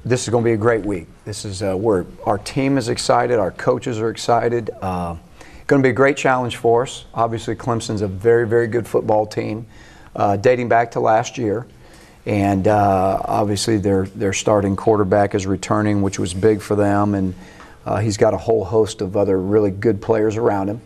this is going to be a great week. This is our team is excited, our coaches are excited. Going to be a great challenge for us. Obviously, Clemson's a very, very good football team, dating back to last year, and obviously their starting quarterback is returning, which was big for them, and he's got a whole host of other really good players around him.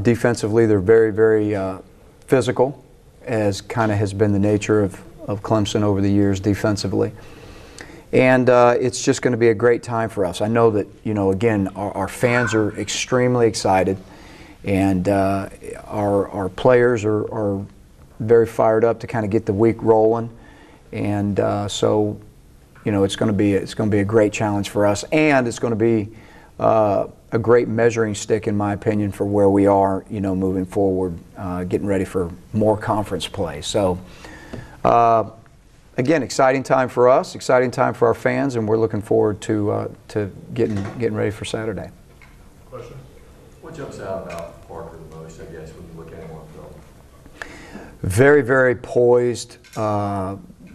Defensively, they're very, very physical, as kind of has been the nature of Clemson over the years defensively. And it's just going to be a great time for us. I know that, again, our fans are extremely excited, and our players are very fired up to kind of get the week rolling. And so, it's going to be a great challenge for us, and it's going to be a great measuring stick, in my opinion, for where we are, moving forward, getting ready for more conference play. So. Again, exciting time for us, exciting time for our fans, and we're looking forward to getting ready for Saturday. Question? What jumps out about Parker the most, I guess, when you look at him on film? Very, very poised.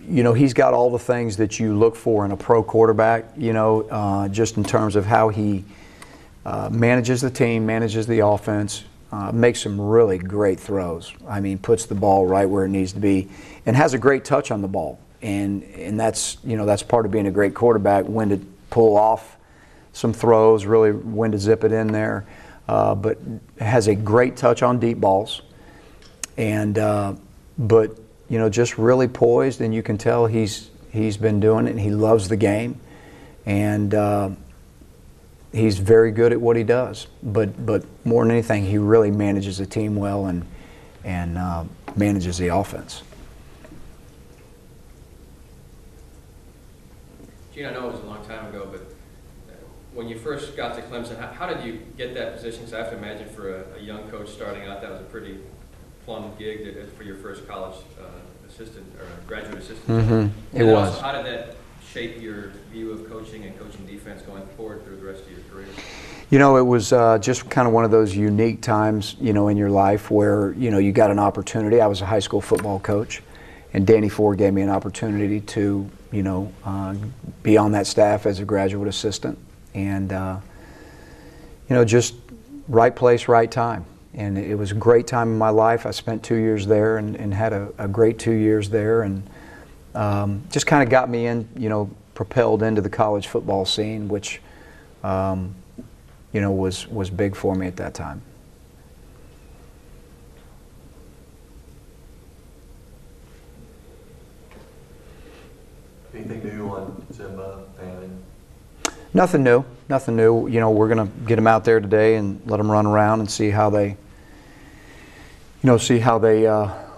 He's got all the things that you look for in a pro quarterback, just in terms of how he manages the team, manages the offense, makes some really great throws. I mean, puts the ball right where it needs to be, and has a great touch on the ball. And that's part of being a great quarterback, when to pull off some throws, really when to zip it in there. But has a great touch on deep balls, and but just really poised, and you can tell he's been doing it, and he loves the game, and he's very good at what he does. But more than anything, he really manages the team well and manages the offense. Gene, I know it was a long time ago, but when you first got to Clemson, how did you get that position? Because I have to imagine for a young coach starting out, that was a pretty plum gig for your first college assistant or graduate assistant. Mm-hmm. It was. Also, how did that shape your view of coaching and coaching defense going forward through the rest of your career? It was just kind of one of those unique times, in your life where, you got an opportunity. I was a high school football coach, and Danny Ford gave me an opportunity to, be on that staff as a graduate assistant. And, just right place, right time. And it was a great time in my life. I spent 2 years there and had a great 2 years there, and just kind of got me in, propelled into the college football scene, which, was big for me at that time. Anything new on Zimba, Fanning? Nothing new. Nothing new. We're going to get them out there today and let them run around and see how they,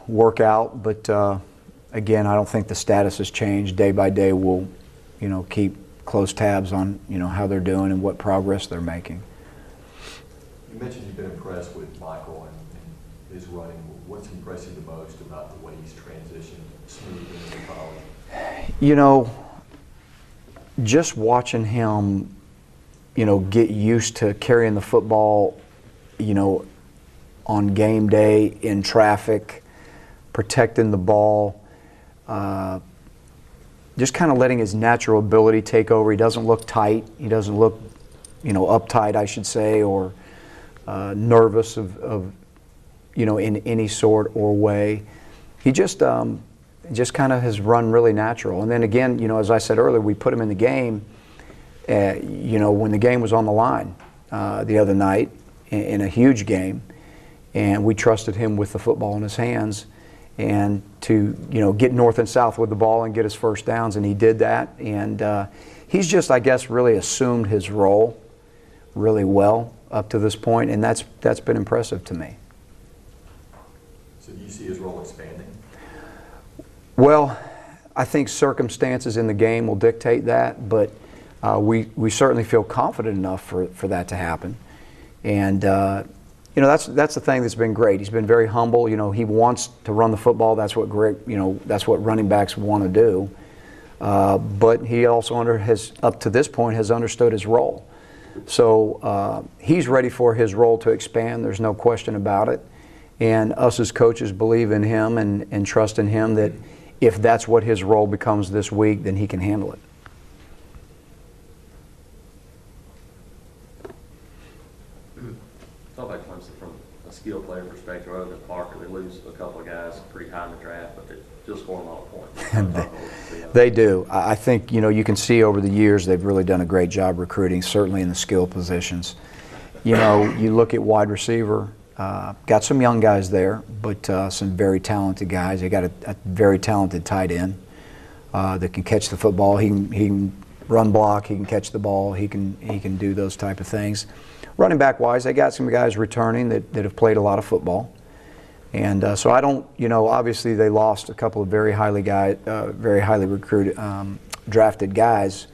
work out. But again, I don't think the status has changed. Day by day, we'll, keep close tabs on, how they're doing and what progress they're making. You mentioned you've been impressed with Michael and his running. What's impressed you the most about the way he's transitioned smoothly into college? Just watching him, get used to carrying the football, on game day, in traffic, protecting the ball, just kind of letting his natural ability take over. He doesn't look tight. He doesn't look, uptight, I should say, or nervous of in any sort or way. He just kind of has run really natural. And then again, as I said earlier, we put him in the game, when the game was on the line the other night in a huge game, and we trusted him with the football in his hands and to, get north and south with the ball and get his first downs, and he did that. And he's just, I guess, really assumed his role really well up to this point, and that's been impressive to me. So do you see his role expanding? Well, I think circumstances in the game will dictate that, but we certainly feel confident enough for that to happen. And that's the thing that's been great. He's been very humble. He wants to run the football. That's what that's what running backs want to do. But he also has, up to this point, has understood his role. So he's ready for his role to expand. There's no question about it. And us as coaches believe in him and trust in him that if that's what his role becomes this week, then he can handle it. skill player perspective, other than Parker, they lose a couple of guys pretty high in the draft, but they still score a lot of points. They do. I think, you can see over the years they've really done a great job recruiting, certainly in the skill positions. You look at wide receiver, got some young guys there, but some very talented guys. They got a very talented tight end that can catch the football. He can run block, he can catch the ball, he can do those type of things. Running back wise, they got some guys returning that have played a lot of football. And so I don't, obviously they lost a couple of very highly recruited, drafted guys,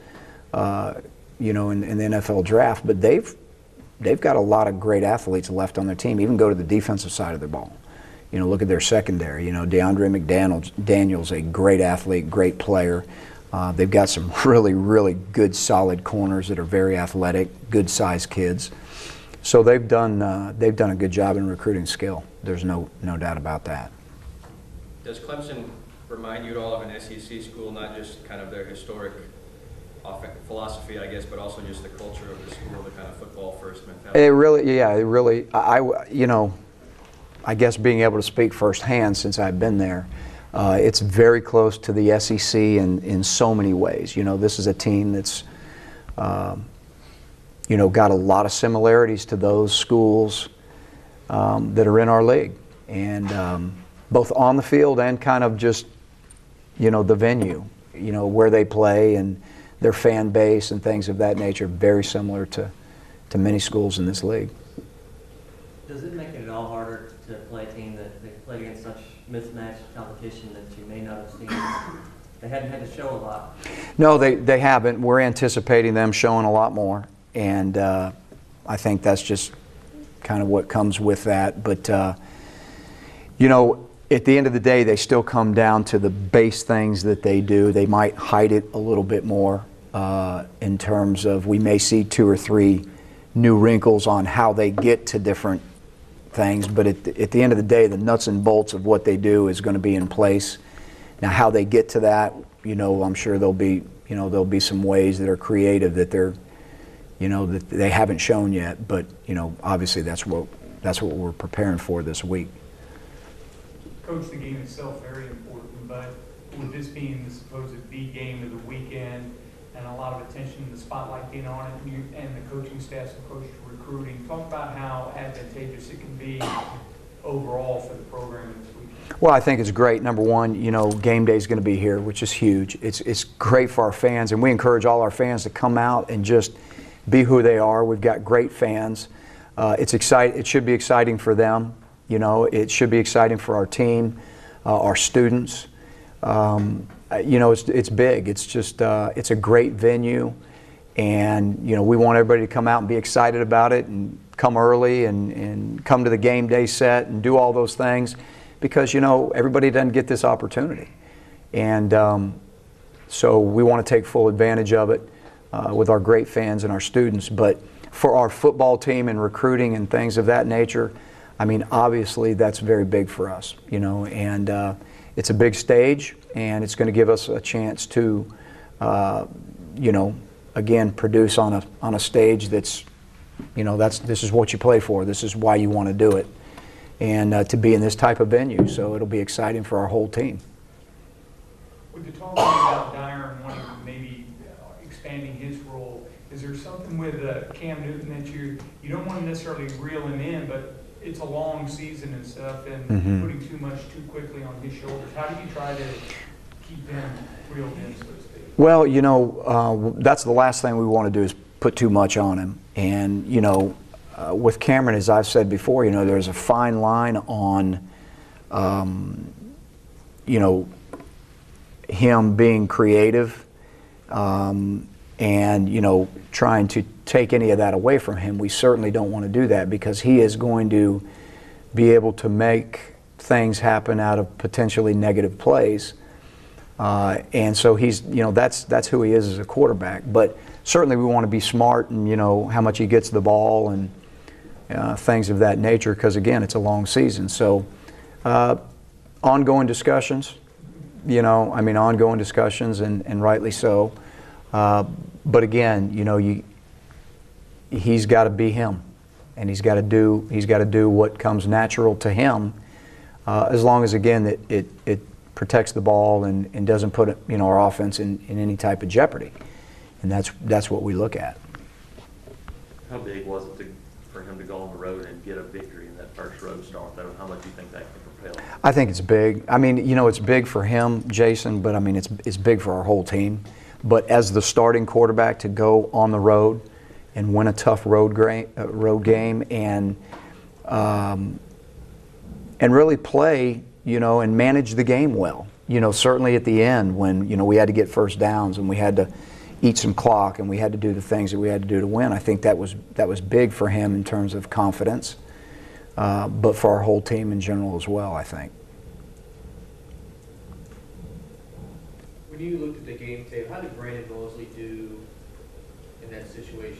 in the NFL draft, but they've got a lot of great athletes left on their team. Even go to the defensive side of their ball. Look at their secondary. DeAndre McDaniel's a great athlete, great player. They've got some really, really good, solid corners that are very athletic, good-sized kids. So they've done a good job in recruiting skill. There's no doubt about that. Does Clemson remind you at all of an SEC school, not just kind of their historic philosophy, I guess, but also just the culture of the school, the kind of football first mentality? It really. I guess being able to speak firsthand since I've been there, it's very close to the SEC in so many ways. This is a team that's got a lot of similarities to those schools that are in our league, and both on the field and kind of just the venue, where they play and their fan base and things of that nature, very similar to many schools in this league. Does it make it at all harder to play a team that they played against such mismatched competition that you may not have seen? They hadn't had to show a lot. No, they haven't. We're anticipating them showing a lot more, and I think that's just kind of what comes with that. But at the end of the day, they still come down to the base things that they do. They might hide it a little bit more in terms of we may see 2 or 3 new wrinkles on how they get to different things, but at the end of the day, the nuts and bolts of what they do is going to be in place. Now, how they get to that, I'm sure there'll be some ways that are creative that that they haven't shown yet. But obviously that's what we're preparing for this week. Coach, the game itself very important, but with this being the supposed B game of the weekend and a lot of attention and the spotlight being on it, and the coaching staff's approach to recruiting, talk about how advantageous it can be overall for the program this weekend. Well, I think it's great. Number one, game day is going to be here, which is huge. It's great for our fans, and we encourage all our fans to come out and just be who they are. We've got great fans. It's exciting. It should be exciting for them. It should be exciting for our team, our students. It's big. It's just it's a great venue, and we want everybody to come out and be excited about it and come early and come to the game day set and do all those things, because everybody doesn't get this opportunity, and so we want to take full advantage of it with our great fans and our students. But for our football team and recruiting and things of that nature, obviously that's very big for us, and it's a big stage, and it's going to give us a chance to, again, produce on a stage that's, this is what you play for. This is why you want to do it, and to be in this type of venue. So it'll be exciting for our whole team. With the talk about Dyer and wanting maybe expanding his role, is there something with Cam Newton that you don't want to necessarily reel him in, but it's a long season and stuff, and putting too much too quickly on his shoulders? How do you try to keep him reeled in, so to speak? Well, that's the last thing we want to do is put too much on him. And, with Cameron, as I've said before, there's a fine line on, him being creative and, trying to take any of that away from him. We certainly don't want to do that, because he is going to be able to make things happen out of potentially negative plays. And so he's, that's who he is as a quarterback. But certainly we want to be smart and, how much he gets the ball and things of that nature, because again, it's a long season. So ongoing discussions, ongoing discussions, and rightly so. But again, he's got to be him. and he's got to do what comes natural to him, as long as again that it protects the ball and doesn't put our offense in any type of jeopardy, and that's what we look at. How big was it for him to go on the road and get a victory in that first road start, though? How much do you think that can propel him? I think it's big. I mean, it's big for him, Jason, but I mean, it's big for our whole team. But as the starting quarterback to go on the road and win a tough road game and really play, and manage the game well. Certainly at the end when, we had to get first downs and we had to eat some clock and we had to do the things that we had to do to win. I think that was big for him in terms of confidence, but for our whole team in general as well, I think. When you looked at the game tape, how did Brandon Mosley do in that situation?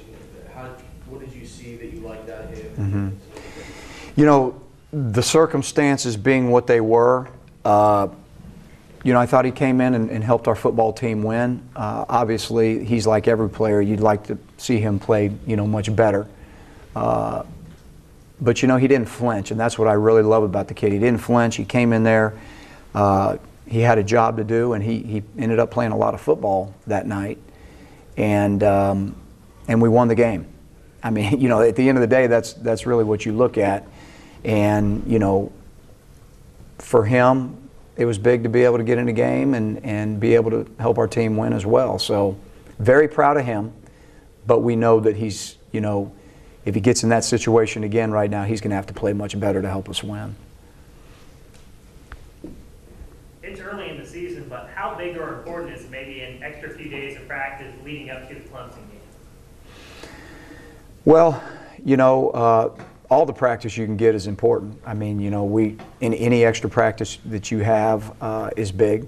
What did you see that you liked out of him? The circumstances being what they were, I thought he came in and helped our football team win. Obviously, he's like every player. You'd like to see him play, much better. But, he didn't flinch, and that's what I really love about the kid. He didn't flinch. He came in there. He had a job to do, and he ended up playing a lot of football that night. And we won the game. I mean, at the end of the day, that's really what you look at. And, for him, it was big to be able to get in the game and be able to help our team win as well. So very proud of him, but we know that he's, if he gets in that situation again right now, he's going to have to play much better to help us win. It's early in the season, but how big or important is maybe an extra few days of practice leading up to the Clemson game? Well, all the practice you can get is important. I mean, any extra practice that you have is big.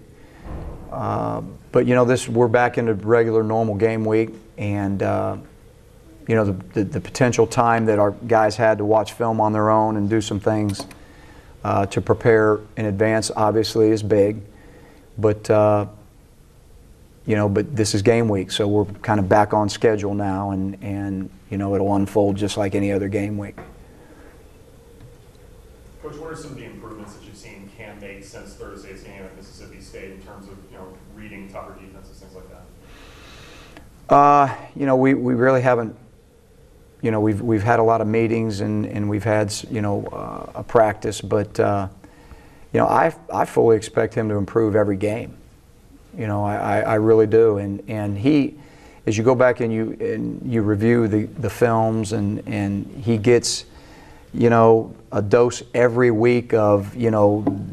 But we're back into regular normal game week, and the potential time that our guys had to watch film on their own and do some things to prepare in advance obviously is big. But but this is game week, so we're kind of back on schedule now, and it'll unfold just like any other game week. Coach, what are some of the improvements that you've seen Cam make since Thursday's game at Mississippi State in terms of reading tougher defenses, things like that? We really haven't. We've had a lot of meetings and we've had a practice, but I fully expect him to improve every game. I really do, and he, as you go back and you review the films and he gets a dose every week of,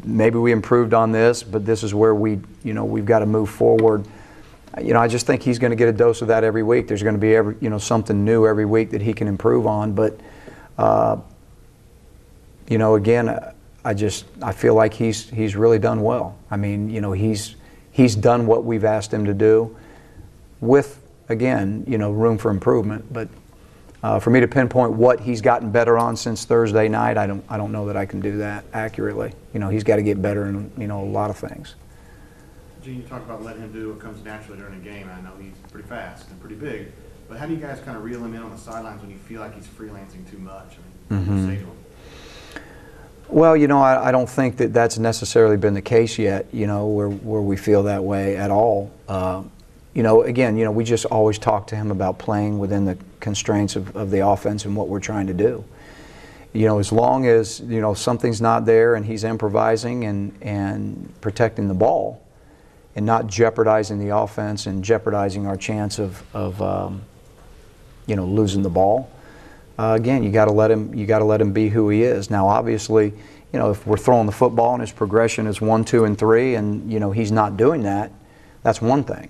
maybe we improved on this, but this is where we've got to move forward. I just think he's going to get a dose of that every week. There's going to be something new every week that he can improve on. But, again, I feel like he's really done well. I mean, he's done what we've asked him to do with, again, room for improvement. But for me to pinpoint what he's gotten better on since Thursday night, I don't know that I can do that accurately. He's got to get better in a lot of things. Gene, you talk about letting him do what comes naturally during a game. I know he's pretty fast and pretty big, but how do you guys kind of reel him in on the sidelines when you feel like he's freelancing too much? I mean, what do you say to him? Well, I don't think that that's necessarily been the case yet, where we feel that way at all. Again, we just always talk to him about playing within the constraints of the offense and what we're trying to do. As long as, something's not there and he's improvising and protecting the ball and not jeopardizing the offense and jeopardizing our chance of losing the ball. Again, you got to let him be who he is. Now, obviously, if we're throwing the football and his progression is 1, 2, and 3, and he's not doing that, that's one thing.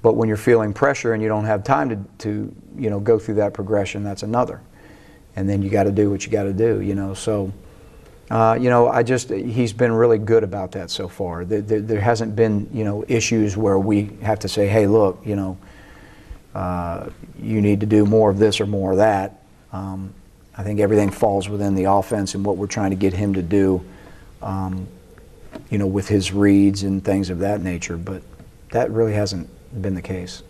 But when you're feeling pressure and you don't have time to go through that progression, that's another. And then you got to do what you got to do. So, he's been really good about that so far. There hasn't been issues where we have to say, hey, look, you need to do more of this or more of that. I think everything falls within the offense and what we're trying to get him to do, with his reads and things of that nature. But that really hasn't been the case.